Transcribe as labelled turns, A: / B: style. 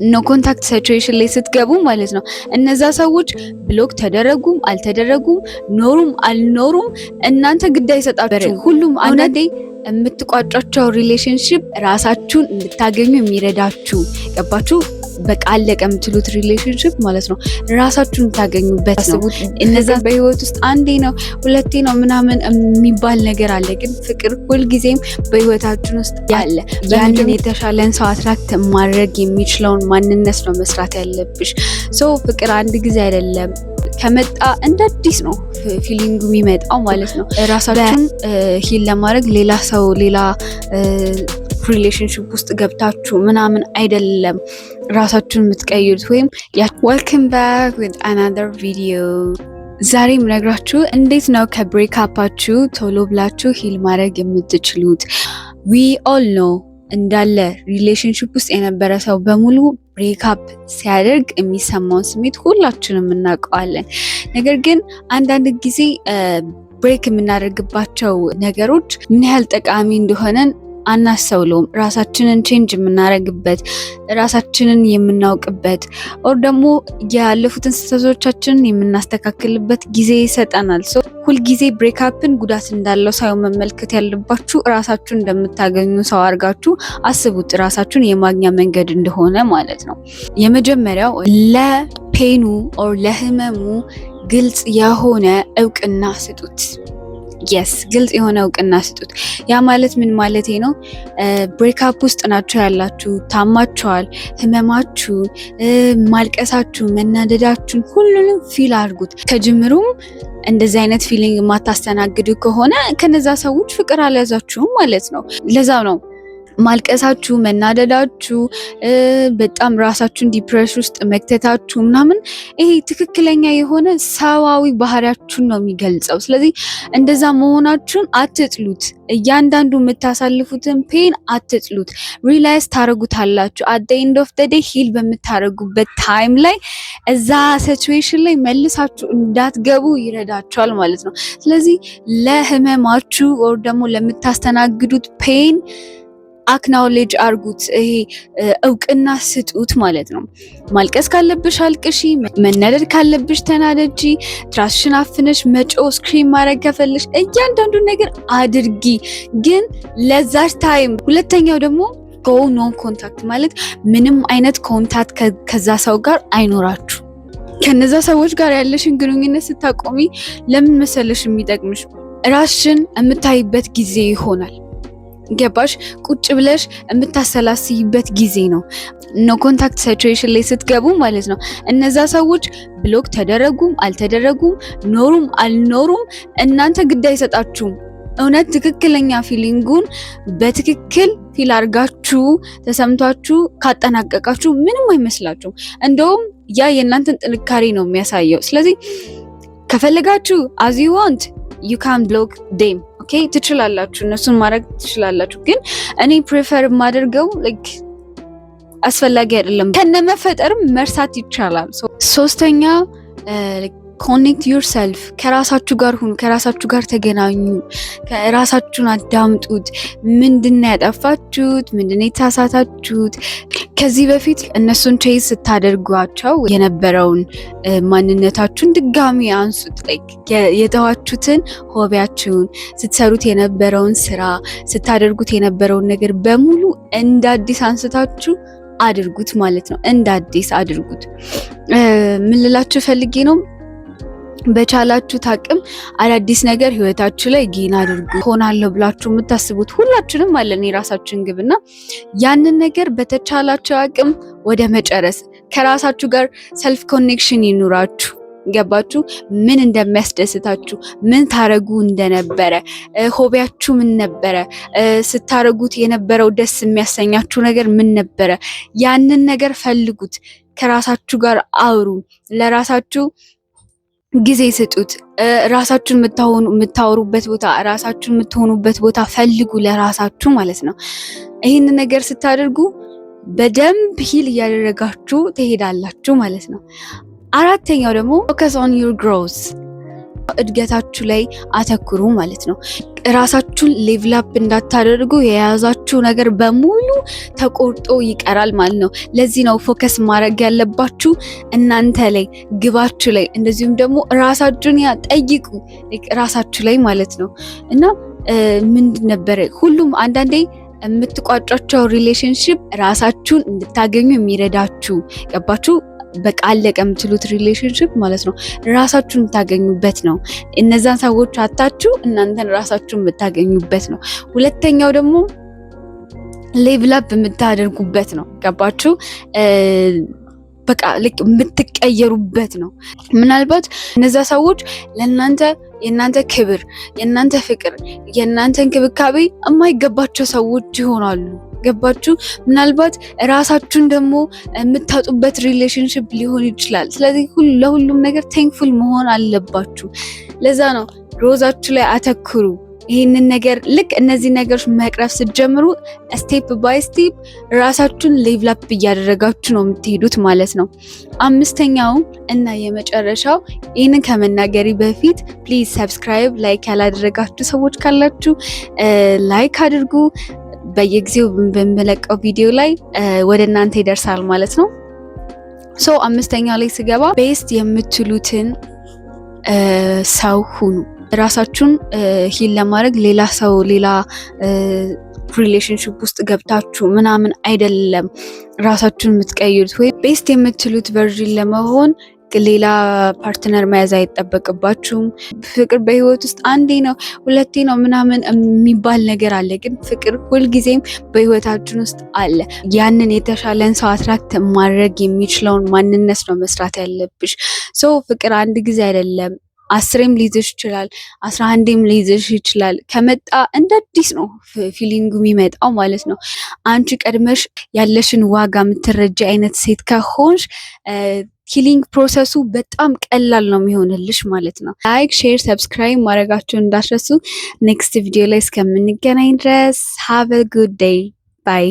A: ኖ ኮንታክት ሲቹዌሽን ላይ ስትገቡ ማለት ነው እነዛ ሰዎች ብሎክ ተደረጉም አልተደረጉም ኖሩም አልኖሩም እናንተ ግድ አይሰጣችሁም። ሁሉም አንዳንዴ የምትቋጫቸው ሪሌሽንሺፕ ራሳችሁን እንድታገኙ የሚረዳችሁ ገባችሁ? በቃ አለቀ የምትሉት ሪሌሽንሺፕ ማለት ነው ራሳችሁን ታገኙበት ነው። እነዛ በህይወት ውስጥ አንዴ ነው ሁለቴ ነው ምናምን የሚባል ነገር አለ። ግን ፍቅር ሁልጊዜም በህይወታችን ውስጥ ያለ ያንን የተሻለን ሰው አትራክት ማድረግ የሚችለውን ማንነት ነው መስራት ያለብሽ። ሶ ፍቅር አንድ ጊዜ አይደለም ከመጣ እንደ አዲስ ነው ፊሊንጉ የሚመጣው ማለት ነው። ራሳችሁን ሂል ለማድረግ ሌላ ሰው ሌላ ሪሌሽንሺፕ ውስጥ ገብታችሁ ምናምን አይደለም ራሳችሁን የምትቀይሩት ወይም welcome back with another video። ዛሬ የምነግራችሁ እንዴት ነው ከብሬክአፓችሁ ቶሎ ብላችሁ ሂል ማድረግ የምትችሉት። we all know እንዳለ ሪሌሽንሺፕ ውስጥ የነበረ ሰው በሙሉ ብሬክአፕ ሲያደርግ የሚሰማውን ስሜት ሁላችንም እናውቀዋለን። ነገር ግን አንዳንድ ጊዜ ብሬክ የምናደርግባቸው ነገሮች ምን ያህል ጠቃሚ እንደሆነን አናስተውለውም። ራሳችንን ቼንጅ የምናደርግበት ራሳችንን የምናውቅበት ኦር ደግሞ ያለፉትን ስህተቶቻችንን የምናስተካክልበት ጊዜ ይሰጠናል። ሶ ሁልጊዜ ብሬክአፕን ጉዳት እንዳለው ሳይሆን መመልከት ያለባችሁ ራሳችሁን እንደምታገኙ ሰው አድርጋችሁ አስቡት። ራሳችሁን የማግኛ መንገድ እንደሆነ ማለት ነው። የመጀመሪያው ለፔኑ ኦር ለህመሙ ግልጽ የሆነ እውቅና ስጡት። የስ ግልጽ የሆነ እውቅና ስጡት። ያ ማለት ምን ማለቴ ነው? ብሬክአፕ ውስጥ ናችሁ ያላችሁ፣ ታማችኋል፣ ህመማችሁን፣ ማልቀሳችሁን፣ መናደዳችሁን ሁሉንም ፊል አድርጉት። ከጅምሩም እንደዚህ አይነት ፊሊንግ የማታስተናግዱ ከሆነ ከነዛ ሰዎች ፍቅር አልያዛችሁም ማለት ነው። ለዛው ነው ማልቀሳችሁ፣ መናደዳችሁ፣ በጣም ራሳችሁን ዲፕሬሽን ውስጥ መክተታችሁ ምናምን ይሄ ትክክለኛ የሆነ ሰዋዊ ባህሪያችሁን ነው የሚገልጸው። ስለዚህ እንደዛ መሆናችሁን አትጥሉት። እያንዳንዱ የምታሳልፉትን ፔን አትጥሉት። ሪላይዝ ታደርጉታላችሁ። አት ዘ ኤንድ ኦፍ ዘ ዴይ ሂል በምታደርጉበት ታይም ላይ እዛ ሲቹዌሽን ላይ መልሳችሁ እንዳትገቡ ይረዳችኋል ማለት ነው። ስለዚህ ለህመማችሁ ኦር ደግሞ ለምታስተናግዱት ፔን አክናውሌጅ አርጉት። ይሄ እውቅና ስጡት ማለት ነው። ማልቀስ ካለብሽ አልቅሺ፣ መናደድ ካለብሽ ተናደጂ፣ ትራስሽን አፍነሽ መጮ ስክሪም ማድረግ ከፈለሽ እያንዳንዱ ነገር አድርጊ፣ ግን ለዛች ታይም። ሁለተኛው ደግሞ ጎ ኖ ኮንታክት ማለት ምንም አይነት ኮንታክት ከዛ ሰው ጋር አይኖራችሁ። ከነዛ ሰዎች ጋር ያለሽን ግንኙነት ስታቆሚ ለምን መሰለሽ የሚጠቅምሽ ራስሽን የምታይበት ጊዜ ይሆናል። ገባሽ? ቁጭ ብለሽ የምታሰላስይበት ጊዜ ነው። ኖ ኮንታክት ሲቹዌሽን ላይ ስትገቡ ማለት ነው እነዛ ሰዎች ብሎክ ተደረጉም አልተደረጉም ኖሩም አልኖሩም እናንተ ግድ አይሰጣችሁም። እውነት ትክክለኛ ፊሊንጉን በትክክል ፊል አድርጋችሁ ተሰምቷችሁ ካጠናቀቃችሁ ምንም አይመስላችሁም። እንደውም ያ የእናንተን ጥንካሬ ነው የሚያሳየው። ስለዚህ ከፈለጋችሁ as you want you can block them ኦኬ፣ ትችላላችሁ፣ እነሱን ማድረግ ትችላላችሁ። ግን እኔ ፕሪፈር የማደርገው ላይክ አስፈላጊ አይደለም። ከነመፈጠርም መርሳት ይቻላል። ሶስተኛ ኮኔክት ዩርሰልፍ። ከራሳችሁ ጋር ሁኑ፣ ከራሳችሁ ጋር ተገናኙ፣ ከራሳችሁን አዳምጡት። ምንድነው ያጠፋችሁት? ምንድነው የተሳሳታችሁት? ከዚህ በፊት እነሱን ቼዝ ስታደርጓቸው የነበረውን ማንነታችሁን ድጋሚ አንሱት። የተዋችሁትን ሆቢያችሁን፣ ስትሰሩት የነበረውን ስራ፣ ስታደርጉት የነበረውን ነገር በሙሉ እንደ አዲስ አንስታችሁ አድርጉት ማለት ነው። እንደ አዲስ አድርጉት። ምን ልላችሁ ፈልጌ ነው? በቻላችሁት አቅም አዳዲስ ነገር ህይወታችሁ ላይ ጌን አድርጉ። ሆናለሁ ብላችሁ የምታስቡት ሁላችንም አለን የራሳችን ግብና ያንን ነገር በተቻላችሁ አቅም ወደ መጨረስ ከራሳችሁ ጋር ሰልፍ ኮኔክሽን ይኑራችሁ። ገባችሁ? ምን እንደሚያስደስታችሁ፣ ምን ታረጉ እንደነበረ፣ ሆቢያችሁ ምን ነበረ፣ ስታረጉት የነበረው ደስ የሚያሰኛችሁ ነገር ምን ነበረ፣ ያንን ነገር ፈልጉት። ከራሳችሁ ጋር አውሩ። ለራሳችሁ ጊዜ ስጡት። ራሳችሁን የምታወሩበት ቦታ፣ ራሳችሁን የምትሆኑበት ቦታ ፈልጉ ለራሳችሁ ማለት ነው። ይህን ነገር ስታደርጉ በደንብ ሂል እያደረጋችሁ ትሄዳላችሁ ማለት ነው። አራተኛው ደግሞ focus on your growth፣ እድገታችሁ ላይ አተኩሩ ማለት ነው። ራሳችሁን ሌቭል አፕ እንዳታደርጉ የያዛችሁ ነገር በሙሉ ተቆርጦ ይቀራል ማለት ነው። ለዚህ ነው ፎከስ ማድረግ ያለባችሁ እናንተ ላይ፣ ግባችሁ ላይ፣ እንደዚሁም ደግሞ ራሳችሁን ጠይቁ ራሳችሁ ላይ ማለት ነው። እና ምንድን ነበረ ሁሉም አንዳንዴ የምትቋጫቸው ሪሌሽንሽፕ ራሳችሁን እንድታገኙ የሚረዳችሁ ገባችሁ? በቃ አለቀ የምትሉት ሪሌሽንሽፕ ማለት ነው ራሳችሁን የምታገኙበት ነው። እነዛን ሰዎች አታችሁ እናንተን ራሳችሁን የምታገኙበት ነው። ሁለተኛው ደግሞ ሌቭል አፕ የምታደርጉበት ነው። ገባችሁ? በቃ ልክ የምትቀየሩበት ነው። ምናልባት እነዛ ሰዎች ለእናንተ የእናንተ ክብር፣ የእናንተ ፍቅር፣ የእናንተ እንክብካቤ የማይገባቸው ሰዎች ይሆናሉ። ገባችሁ? ምናልባት ራሳችሁን ደግሞ የምታጡበት ሪሌሽንሽፕ ሊሆን ይችላል። ስለዚህ ለሁሉም ነገር ቴንክፉል መሆን አለባችሁ። ለዛ ነው ሮዛችሁ ላይ አተኩሩ። ይህንን ነገር ልክ እነዚህ ነገሮች መቅረፍ ስትጀምሩ ስቴፕ ባይ ስቴፕ ራሳችሁን ሌቭል አፕ እያደረጋችሁ ነው የምትሄዱት ማለት ነው። አምስተኛው እና የመጨረሻው ይህንን ከመናገሪ በፊት ፕሊዝ ሰብስክራይብ፣ ላይክ ያላደረጋችሁ ሰዎች ካላችሁ ላይክ አድርጉ። በየጊዜው በምለቀው ቪዲዮ ላይ ወደ እናንተ ይደርሳል ማለት ነው። ሶ አምስተኛው ላይ ስገባ ቤስት የምትሉትን ሰው ሁኑ። ራሳችሁን ሂል ለማድረግ ሌላ ሰው ሌላ ሪሌሽንሽፕ ውስጥ ገብታችሁ ምናምን አይደለም ራሳችሁን የምትቀይሩት። ወይ ቤስት የምትሉት ቨርዥን ለመሆን ሌላ ፓርትነር መያዝ አይጠበቅባችሁም። ፍቅር በህይወት ውስጥ አንዴ ነው ሁለቴ ነው ምናምን የሚባል ነገር አለ፣ ግን ፍቅር ሁልጊዜም በህይወታችን ውስጥ አለ። ያንን የተሻለን ሰው አትራክት ማድረግ የሚችለውን ማንነት ነው መስራት ያለብሽ። ሶ ፍቅር አንድ ጊዜ አይደለም 10ም ሊይዝሽ ይችላል፣ 11ም ሊይዝሽ ይችላል። ከመጣ እንደ አዲስ ነው ፊሊንጉ የሚመጣው ማለት ነው። አንቺ ቀድመሽ ያለሽን ዋጋ የምትረጂ አይነት ሴት ከሆንሽ ሂሊንግ ፕሮሰሱ በጣም ቀላል ነው የሚሆንልሽ ማለት ነው። ላይክ፣ ሼር፣ ሰብስክራይብ ማድረጋችሁን እንዳትረሱ። ኔክስት ቪዲዮ ላይ እስከምንገናኝ ድረስ ሃቭ አ ጉድ ዴይ ባይ።